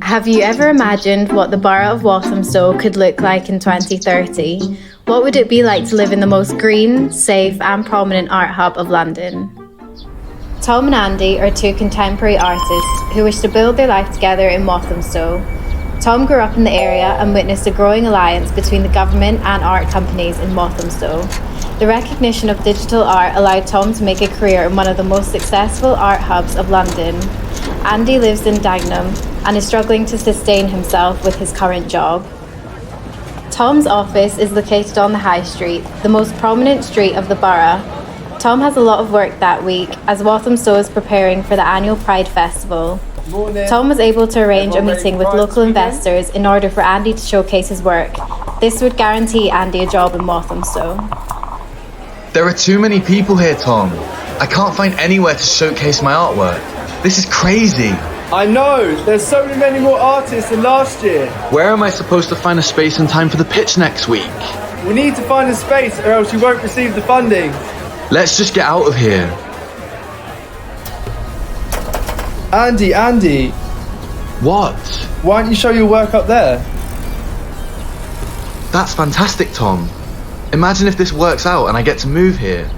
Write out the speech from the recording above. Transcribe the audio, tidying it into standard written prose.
Have you ever imagined what the borough of Walthamstow could look like in 2030? What would it be like to live in the most green, safe and prominent art hub of London? Tom and Andy are two contemporary artists who wish to build their life together in Walthamstow. Tom grew up in the area and witnessed a growing alliance between the government and art companies in Walthamstow. The recognition of digital art allowed Tom to make a career in one of the most successful art hubs of London. Andy lives in Dagenham and is struggling to sustain himself with his current job. Tom's office is located on the High Street, the most prominent street of the borough. Tom has a lot of work that week as Walthamstow is preparing for the annual Pride Festival. Morning. Tom was able to arrange a meeting with local investors in order for Andy to showcase his work. This would guarantee Andy a job in Walthamstow. There are too many people here, Tom. I can't find anywhere to showcase my artwork. This is crazy. I know, there's so many more artists than last year. Where am I supposed to find a space and time for the pitch next week? We need to find a space or else you won't receive the funding. Let's just get out of here. Andy. What? Why don't you show your work up there? That's fantastic, Tom. Imagine if this works out and I get to move here.